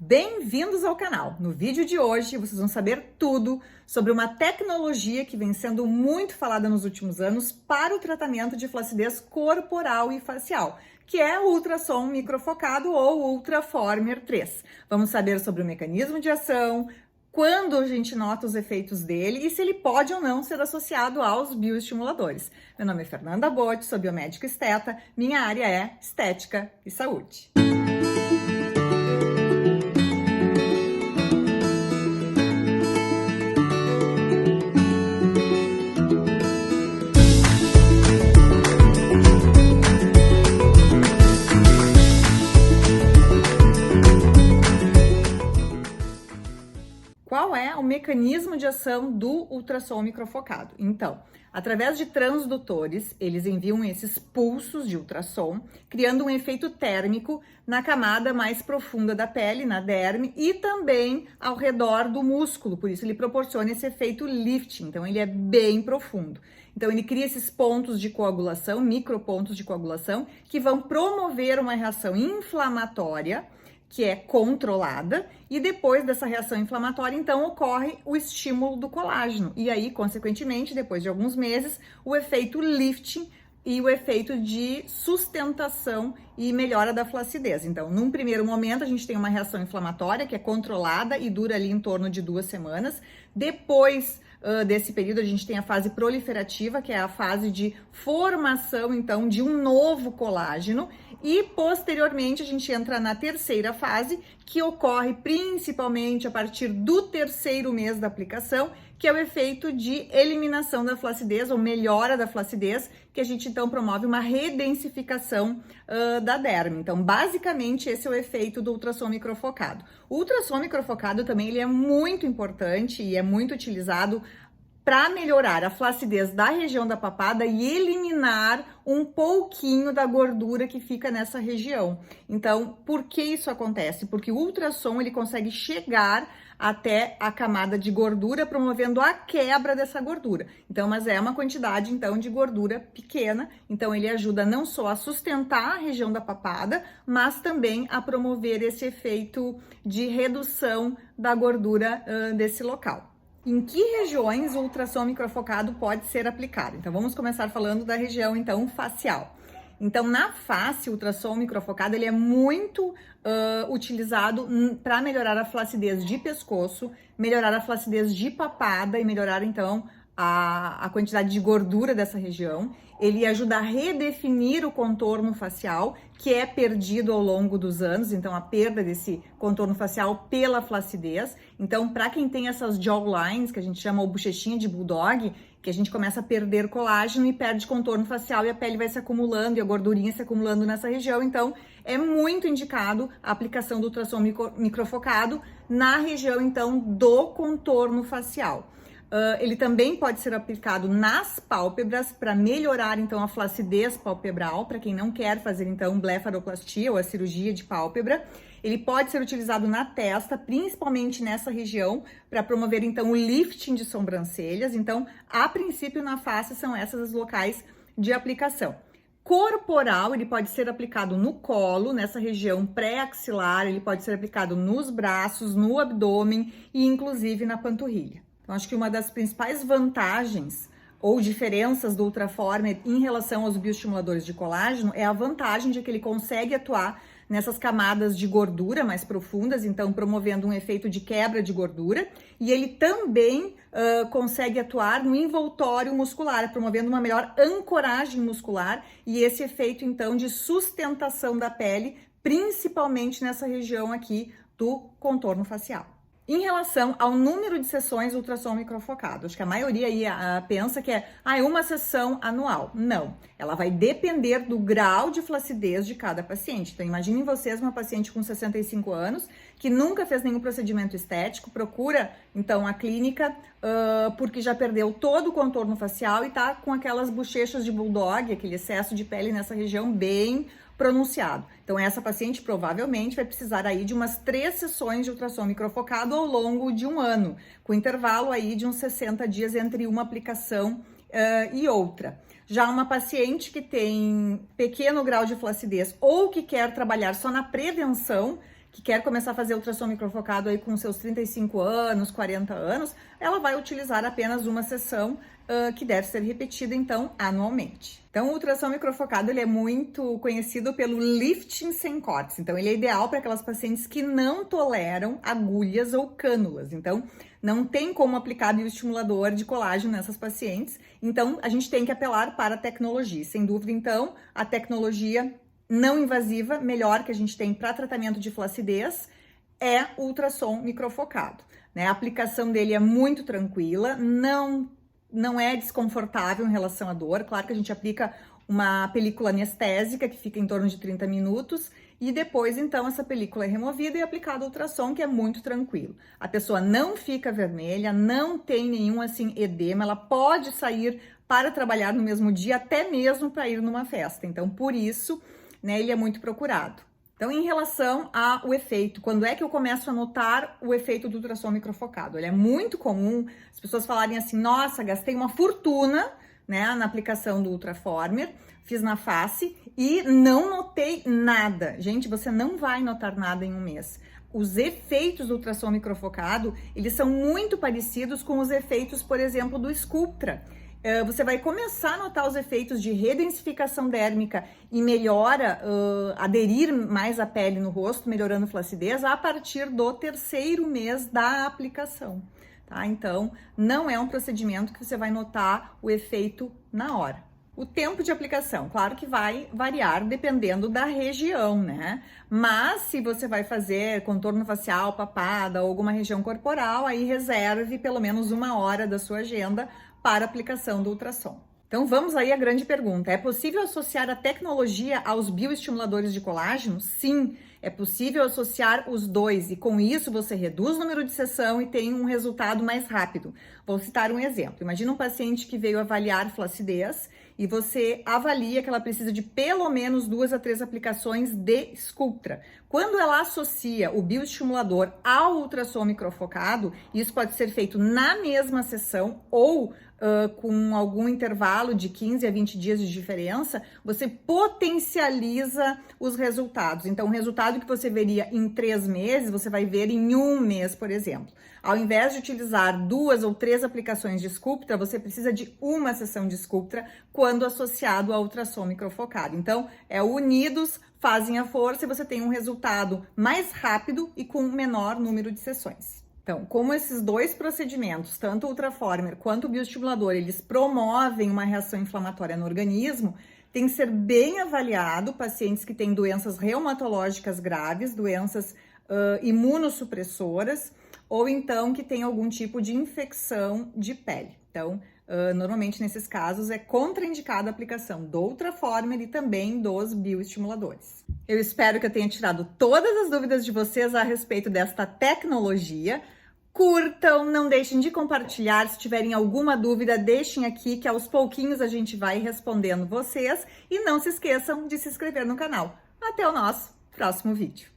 Bem-vindos ao canal! No vídeo de hoje vocês vão saber tudo sobre uma tecnologia que vem sendo muito falada nos últimos anos para o tratamento de flacidez corporal e facial, que é o ultrassom microfocado ou Ultraformer 3. Vamos saber sobre o mecanismo de ação, quando a gente nota os efeitos dele e se ele pode ou não ser associado aos bioestimuladores. Meu nome é Fernanda Botti, sou biomédica esteta, minha área é estética e saúde. Qual é o mecanismo de ação do ultrassom microfocado? Então, através de transdutores, eles enviam esses pulsos de ultrassom, criando um efeito térmico na camada mais profunda da pele, na derme, e também ao redor do músculo, por isso ele proporciona esse efeito lifting, então ele é bem profundo. Então ele cria esses pontos de coagulação, micropontos de coagulação, que vão promover uma reação inflamatória, que é controlada, e depois dessa reação inflamatória, então, ocorre o estímulo do colágeno. E aí, consequentemente, depois de alguns meses, o efeito lifting e o efeito de sustentação e melhora da flacidez. Então, num primeiro momento, a gente tem uma reação inflamatória que é controlada e dura ali em torno de 2 semanas. Depois desse período, a gente tem a fase proliferativa, que é a fase de formação, então, de um novo colágeno. E, posteriormente, a gente entra na terceira fase, que ocorre principalmente a partir do 3º mês da aplicação, que é o efeito de eliminação da flacidez, ou melhora da flacidez, que a gente, então, promove uma redensificação da derme. Então, basicamente, esse é o efeito do ultrassom microfocado. O ultrassom microfocado também ele é muito importante e é muito utilizado para melhorar a flacidez da região da papada e eliminar um pouquinho da gordura que fica nessa região. Então, por que isso acontece? Porque o ultrassom ele consegue chegar até a camada de gordura, promovendo a quebra dessa gordura. Então, mas é uma quantidade, então, de gordura pequena. Então, ele ajuda não só a sustentar a região da papada, mas também a promover esse efeito de redução da gordura desse local. Em que regiões o ultrassom microfocado pode ser aplicado? Então, vamos começar falando da região, então, facial. Então, na face, o ultrassom microfocado, ele é muito utilizado para melhorar a flacidez de pescoço, melhorar a flacidez de papada e melhorar, então, a quantidade de gordura dessa região. Ele ajuda a redefinir o contorno facial, que é perdido ao longo dos anos, então a perda desse contorno facial pela flacidez. Então, para quem tem essas jawlines, que a gente chama o bochechinha de bulldog, que a gente começa a perder colágeno e perde contorno facial e a pele vai se acumulando e a gordurinha se acumulando nessa região. Então, é muito indicado a aplicação do ultrassom microfocado na região, então, do contorno facial. Ele também pode ser aplicado nas pálpebras para melhorar, então, a flacidez palpebral, para quem não quer fazer, então, blefaroplastia ou a cirurgia de pálpebra. Ele pode ser utilizado na testa, principalmente nessa região, para promover, então, o lifting de sobrancelhas. Então, a princípio, na face, são essas os locais de aplicação. Corporal, ele pode ser aplicado no colo, nessa região pré-axilar, ele pode ser aplicado nos braços, no abdômen e, inclusive, na panturrilha. Então, acho que uma das principais vantagens ou diferenças do Ultraformer em relação aos bioestimuladores de colágeno é a vantagem de que ele consegue atuar nessas camadas de gordura mais profundas, então promovendo um efeito de quebra de gordura, e ele também consegue atuar no envoltório muscular, promovendo uma melhor ancoragem muscular e esse efeito, então, de sustentação da pele, principalmente nessa região aqui do contorno facial. Em relação ao número de sessões ultrassom microfocado, acho que a maioria aí pensa que é uma sessão anual. Não, ela vai depender do grau de flacidez de cada paciente. Então, imaginem vocês uma paciente com 65 anos que nunca fez nenhum procedimento estético, procura, então, a clínica porque já perdeu todo o contorno facial e tá com aquelas bochechas de bulldog, aquele excesso de pele nessa região bem pronunciado. Então, essa paciente provavelmente vai precisar aí de umas 3 sessões de ultrassom microfocado ao longo de um ano, com intervalo aí de uns 60 dias entre uma aplicação e outra. Já uma paciente que tem pequeno grau de flacidez ou que quer trabalhar só na prevenção, que quer começar a fazer ultrassom microfocado aí com seus 35 anos, 40 anos, ela vai utilizar apenas uma sessão que deve ser repetida, então, anualmente. Então, o ultrassom microfocado ele é muito conhecido pelo lifting sem cortes. Então, ele é ideal para aquelas pacientes que não toleram agulhas ou cânulas. Então, não tem como aplicar bioestimulador de colágeno nessas pacientes. Então, a gente tem que apelar para a tecnologia. Sem dúvida, então, a tecnologia não invasiva, melhor que a gente tem para tratamento de flacidez, é o ultrassom microfocado, né? A aplicação dele é muito tranquila, não é desconfortável em relação à dor. Claro que a gente aplica uma película anestésica que fica em torno de 30 minutos e depois, então, essa película é removida e aplicado ultrassom, que é muito tranquilo. A pessoa não fica vermelha, não tem nenhum, assim, edema, ela pode sair para trabalhar no mesmo dia, até mesmo para ir numa festa. Então, por isso, né, ele é muito procurado. Então, em relação ao efeito, quando é que eu começo a notar o efeito do ultrassom microfocado? Ele é muito comum as pessoas falarem assim, nossa, gastei uma fortuna, né, na aplicação do Ultraformer, fiz na face e não notei nada. Gente, você não vai notar nada em um mês. Os efeitos do ultrassom microfocado, eles são muito parecidos com os efeitos, por exemplo, do Sculptra. Você vai começar a notar os efeitos de redensificação dérmica e melhora, aderir mais à pele no rosto, melhorando a flacidez, a partir do 3º mês da aplicação, tá? Então, não é um procedimento que você vai notar o efeito na hora. O tempo de aplicação, claro que vai variar dependendo da região, né? Mas se você vai fazer contorno facial, papada ou alguma região corporal, aí reserve pelo menos 1 hora da sua agenda para aplicação do ultrassom. Então vamos aí à grande pergunta. É possível associar a tecnologia aos bioestimuladores de colágeno? Sim, é possível associar os dois e com isso você reduz o número de sessão e tem um resultado mais rápido. Vou citar um exemplo. Imagina um paciente que veio avaliar flacidez e você avalia que ela precisa de pelo menos 2 a 3 aplicações de Sculptra. Quando ela associa o bioestimulador ao ultrassom microfocado, isso pode ser feito na mesma sessão ou com algum intervalo de 15 a 20 dias de diferença, você potencializa os resultados. Então, o resultado que você veria em 3 meses, você vai ver em 1 mês, por exemplo. Ao invés de utilizar 2 ou 3 aplicações de Sculptra, você precisa de uma sessão de Sculptra quando associado ao ultrassom microfocado. Então, unidos fazem a força e você tem um resultado mais rápido e com menor número de sessões. Então, como esses dois procedimentos, tanto o Ultraformer quanto o bioestimulador, eles promovem uma reação inflamatória no organismo, tem que ser bem avaliado pacientes que têm doenças reumatológicas graves, doenças imunossupressoras, ou então que tem algum tipo de infecção de pele. Então, normalmente nesses casos é contraindicada a aplicação do Ultraformer e também dos bioestimuladores. Eu espero que eu tenha tirado todas as dúvidas de vocês a respeito desta tecnologia. Curtam, não deixem de compartilhar. Se tiverem alguma dúvida, deixem aqui que aos pouquinhos a gente vai respondendo vocês. E não se esqueçam de se inscrever no canal. Até o nosso próximo vídeo.